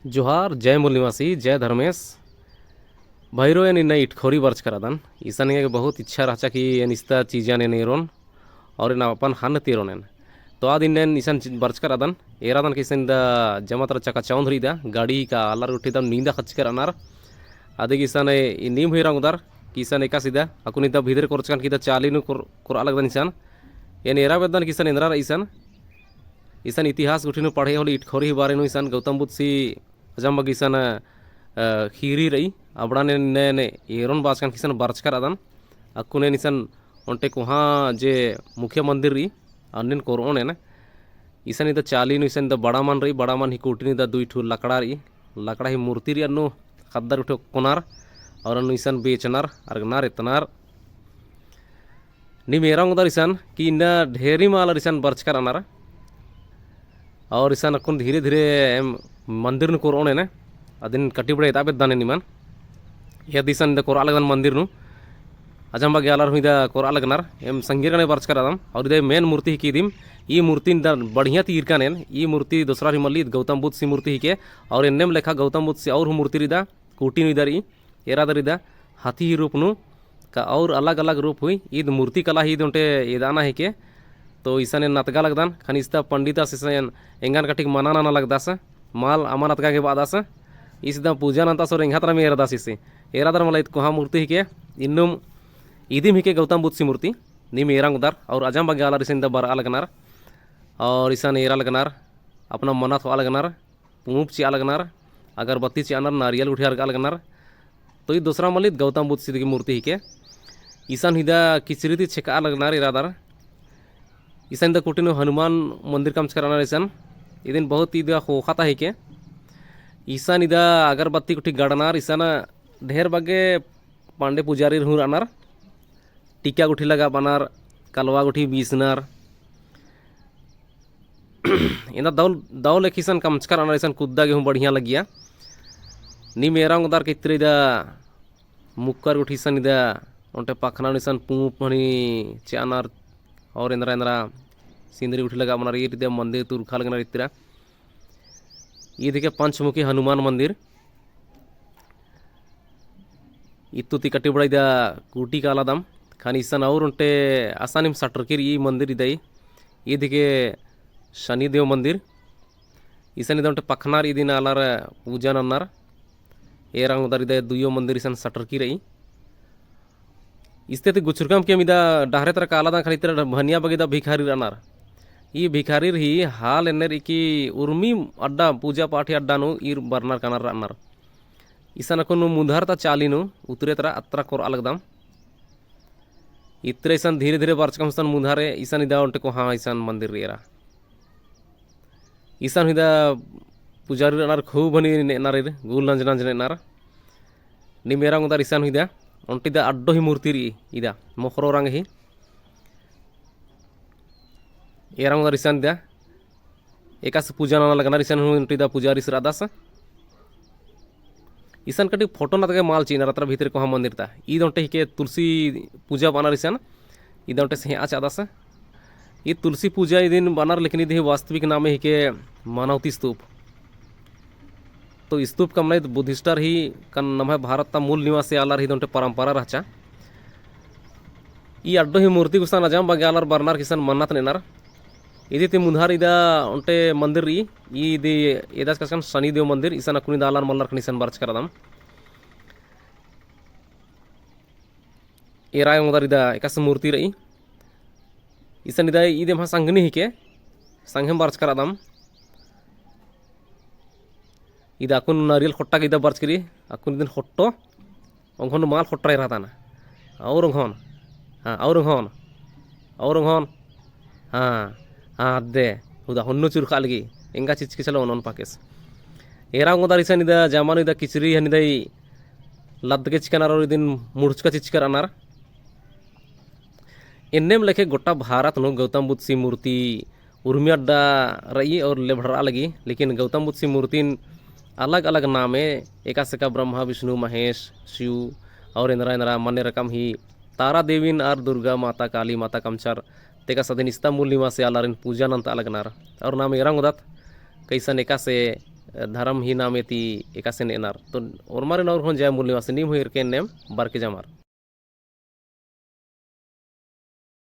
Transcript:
जोहार जय मूल निवासी जय धर्मेश भैरो एन इन इटखोरी बर्च करादन ईसन ये बहुत इच्छा रहा कि एन इस्ता चीज़ान एन एरोन और इन अपन हन तीरोन एन तो आद इन ईसन बर्च करादन एरादन किसन द जमातर चका चौंधरी दा गाड़ी का अल्लार उठी दम नींदा खच कर अनार आदि किसान नीम हुई रंग उदार किसान एका सीधा अकुन दा भीतर कोरचकान की दा चालीनु कोर अलग दन ईसान एन एरा बेदन किसान इंद्रा ईसान ईसान इतिहास उठिनु पढ़े होली इटखोरी बारे नु ईसान गौतम बुद्ध सी अजम ईसान खीरी रही अबड़ाने ने एरोन बाचकान किसान बारचकर अदन अकुने निसान ओंटे कुहा जे मुख्य मंदिर रही अन्यन कोरोने न ईसान इदा चाली नु ईसान द बड़ा मन रही बड़ा मन ही कुटिनी दा दुई ठू लकड़ा रही लकड़ा ही मूर्ति रही अनु खद्दर उठो कोनार और अनु ईसान बेचनार अरगनार इतनार नी मेरा उधर ईसान कि इंदा ढेरी माल ईसान बरचकर अनार और ईसान अकुन धीरे धीरे मंदिर नु कोरोने न अदिन कटी बड़े ताबे दाने निमान या दिसन द कोरा लगन मंदिर नु अजम बगे आलर हुई द कोरा लगनार एम संगीर गने बर्च कर आदम और इदे main Murthy he कीदिम E Murthy the बढ़िया तीर का नेन ई मूर्ति दूसरा री मल्ली गौतम बुद्ध सी मूर्ति ही के और एन्नेम लेखा गौतम बुद्ध सी और मूर्ति रिदा कोटी नु इधर ई एरा दरिदा हाथी ही रूप नु का और अलग अलग रूप हुई ईद मूर्ति कला ही दोंटे इदाना ही के तो ईसा ने नतगा लगदान खनिस्ता पंडिता से एंगान कटिक मनाना ना लगदास माल अमानत का के बादास इस दा पूजा नंता सो रेंघातरा में एरदास इसे एरादर मला इत कोहा मूर्ति ही के इन्नुम इदिम ही के गौतम बुद्ध सी मूर्ति निम एरांग उदार और अजम बगे आला रिसिन दा बर अलगनार और ईसान एरा लगनार अपना मनात हो अलगनार पूप ची अलगनार अगरबत्ती ची अनार नारियल उठियार अलगनार तो ये दूसरा मलित गौतम बुद्ध सी की मूर्ति ही के ईसान हिदा किचरीति छेका अलगनार एरादार ईसान दा कुटिनो हनुमान मंदिर कम कराना ईसान इदिन बहुत इदा खाता ही के ईसान इदा अगरबत्ती कुटी गड़नार ईसान ढेर बगे पांडे पुजारी रहूर अनार टीका गुठी लगा बनार कलवा गुठी बीसनार इना दौल एक ईसान कमचकर अनार ईसान कुद्दा गेहूँ बढ़िया लगिया नी मेरा उदार कितरे दा मुक्कर गुठी ईसान इदा ओंटे पखना ईसान पूप हनी चे अनार और इंद्रा इंद्रा सिंदरी उठी लगा बनार ये रिदे मंदिर तुरखा लगना इतरा ये देखिए पंचमुखी हनुमान मंदिर इतु ती कटी बड़ा कूटी का आलादम खानी ईसान और उनटे आसानी में सटरकिर ये मंदिर इदाई ये देखिए शनिदेव मंदिर ईसान इदा उनटे पखनार इदिन आलार पूजा नन्नार ए रंग उदार इदा दुयो मंदिर ईसान सटरकिर रही इसते गुचुरकम के मिदा डाहरे तरह का आलादा खाली तरह भनिया बगिदा भिखारी रनार ये भिखारी ही हाल एनर की उर्मी अड्डा पूजा पाठी अड्डा नु इर बर्नर कनार रनार ईसान को मुधार ता चालीनु उतरे तरह अत्रा कोर अलगदाम इतरे ईसान धीरे धीरे बर्चकम ईसान मुधारे ईसान इदा उनटे को हाँ ईसान मंदिर रेरा ईसान हिदा पुजारी रनार खूब बनी नेनार गुल नंज नंज नेनार नि मेरा उदार ईसान हिदा उनटी दा अड्डो ही मूर्ति री इदा मोखरो रंग ही एरंग उदार ईसान दा एकास पूजा ना लगना ईसान उनटी दा पुजारी श्रादास ईसान कटी फोटो ना माल चीना रत्र भीतर को हम मंदिर था ईद उनटे ही के तुलसी पूजा बना ईसान ईद उनटे से आचादास ये तुलसी पूजा ई दिन बनार लेकिन इधे वास्तविक नाम ही के मानवती स्तूप तो स्तूप का मन बुद्धिस्टर ही का नाम है भारत ता मूल निवासी आलार ही दोंटे परंपरा रहचा ई अड्डो ही मूर्ति गुसान अजाम बगे आलार बरनार किसान मन्नत नेनार इदी ते मुधार इदा उनटे मंदिर री इदी एदास कसन शनिदेव मंदिर ईसान अकुनी दालार मल्लार कनिसन बर्च करदम एराय उदार इदा एकास मूर्ति रही ईसान इदा इदे मा संगनी ही के संगम बर्च करदम इदा अकुन नारियल खोट्टा इदा बर्च करी अकुन दिन खोट्टो ओंघन माल खोट्टा रहता ना और ओंघन हाँ और ओंघन हाँ हाँ दे उदा हन्नु चुरखा लगी इंगा चीज के चलो उन पाकेस एरा उदार ईसान इदा जामान इदा किचरी हनिदाई लद्दगे चिकनार और दिन मुर्चका चिचकर अनार इन्नेम लेखे गोटा भारत नो गौतम बुद्ध सी मूर्ति उर्मी अड्डा रही और लेभड़ा लगी लेकिन गौतम बुद्ध सी मूर्ति अलग अलग नामे एकासेका ब्रह्मा विष्णु महेश शिव और इंद्रा इंद्रा मन्य रकम ही तारा देवीन और दुर्गा माता काली माता कमचार तेका सदिन इस्तांबुल निवासी आलारिन पूजा नंत अलगनार और नाम एरंग उदात कैसन एका से धर्म ही नाम एति एकासेन एनार तो ओरमारे नौर हों जय मूल्य वासे नीम हुई के नेम बार के जमार